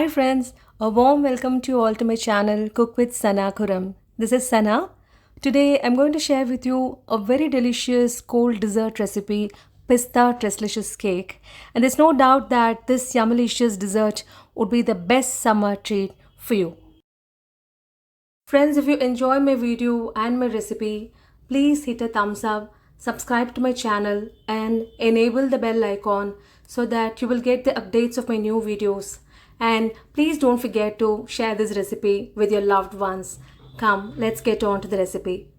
Hi friends, a warm welcome to you all to my channel Cook with Sanakhuram. This is Sana. Today I'm going to share with you a very delicious cold dessert recipe, Pista tresleches cake. And there's no doubt that this yummylicious dessert would be the best summer treat for you. Friends, if you enjoy my video and my recipe, please hit a thumbs up, subscribe to my channel and enable the bell icon so that you will get the updates of my new videos. And please don't forget to share this recipe with your loved ones. Come, let's get on to the recipe.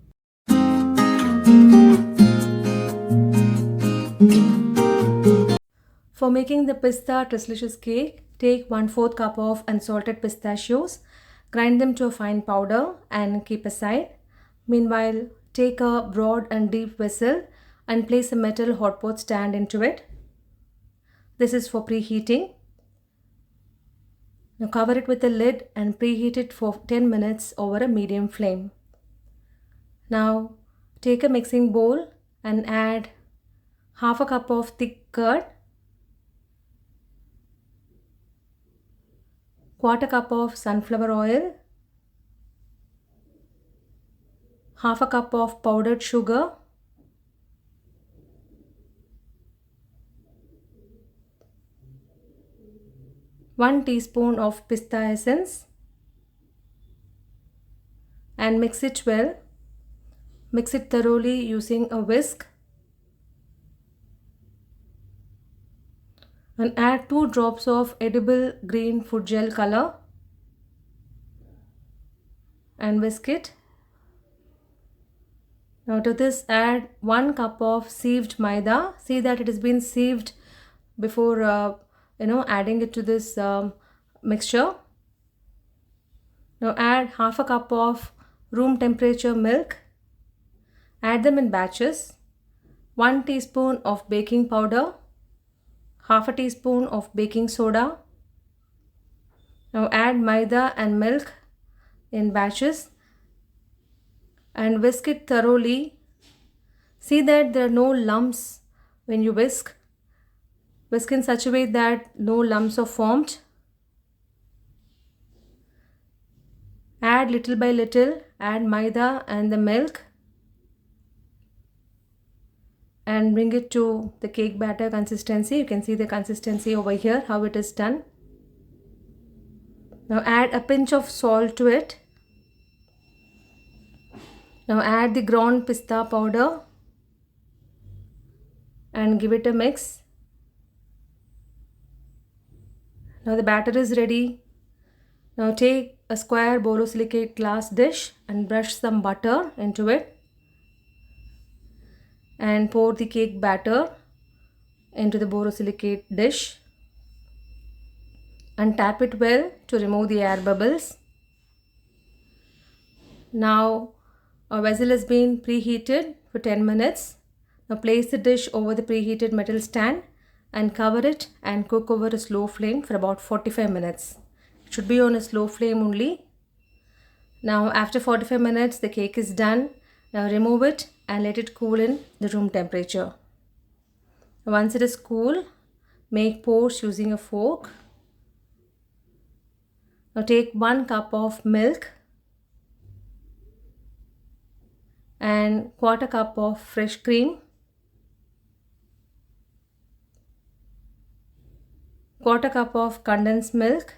For making the pista tresleches cake, take 1/4 cup of unsalted pistachios, grind them to a fine powder and keep aside. Meanwhile, take a broad and deep vessel and place a metal hotpot stand into it. This is for preheating. Now cover it with a lid and preheat it for 10 minutes over a medium flame. Now take a mixing bowl and add half a cup of thick curd, quarter cup of sunflower oil, half a cup of powdered sugar, one teaspoon of pista essence, and mix it well. Mix it thoroughly using a whisk and add 2 drops of edible green food gel color and whisk it. Now to this add 1 cup of sieved maida. See that it has been sieved before adding it to this mixture. Now add half a cup of room temperature milk. Add them in batches. 1 teaspoon of baking powder, half a teaspoon of baking soda. Now add maida and milk in batches and whisk it thoroughly. See that there are no lumps when you whisk. Whisk in such a way that no lumps are formed. Add little by little, add maida and the milk and bring it to the cake batter consistency. You can see the consistency over here, how it is done. Now add a pinch of salt to it. Now add the ground pista powder and give it a mix. Now the batter is ready. Now take a square borosilicate glass dish and brush some butter into it and pour the cake batter into the borosilicate dish and tap it well to remove the air bubbles. Now a vessel has been preheated for 10 minutes. Now place the dish over the preheated metal stand and cover it and cook over a slow flame for about 45 minutes. It should be on a slow flame only. Now after 45 minutes the cake is done. Now remove it and let it cool in the room temperature. Once it is cool, make pores using a fork. Now take 1 cup of milk and quarter cup of fresh cream, quarter cup of condensed milk,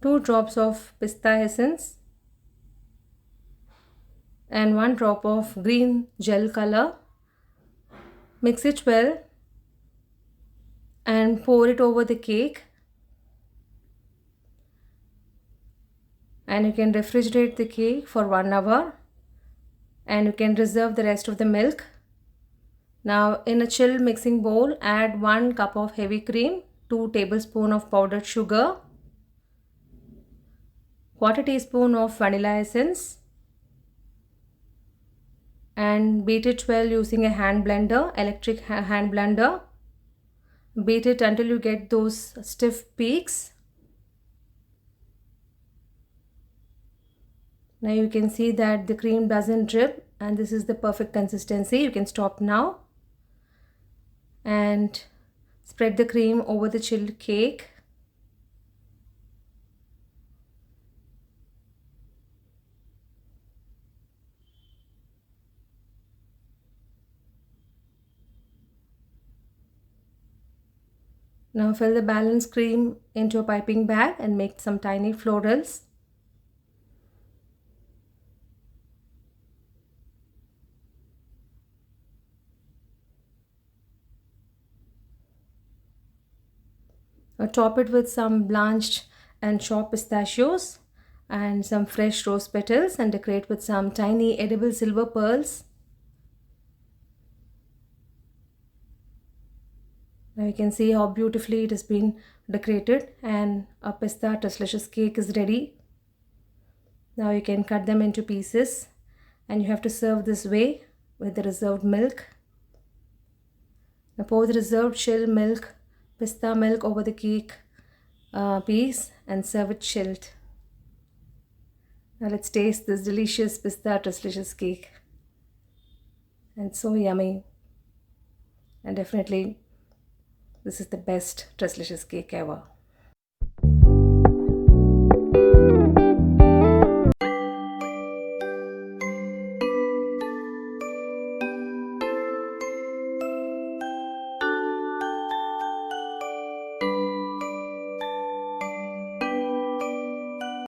two drops of pista essence and 1 drop of green gel color. Mix it well and pour it over the cake, and you can refrigerate the cake for 1 hour and you can reserve the rest of the milk. Now in a chill mixing bowl add 1 cup of heavy cream, 2 tablespoons of powdered sugar, quarter teaspoon of vanilla essence and beat it well using a hand blender, electric hand blender. Beat it until you get those stiff peaks. Now you can see that the cream doesn't drip and this is the perfect consistency. You can stop now and spread the cream over the chilled cake. Now fill the balance cream into a piping bag and make some tiny florals. Now top it with some blanched and chopped pistachios and some fresh rose petals, and decorate with some tiny edible silver pearls. Now you can see how beautifully it has been decorated, and a pista tresleches cake is ready. Now you can cut them into pieces, and you have to serve this way with the reserved milk. Now pour the reserved chill milk, pista milk over the cake piece and serve it chilled. Now let's taste this delicious pista tresleches cake. And so yummy. And definitely this is the best tresleches cake ever.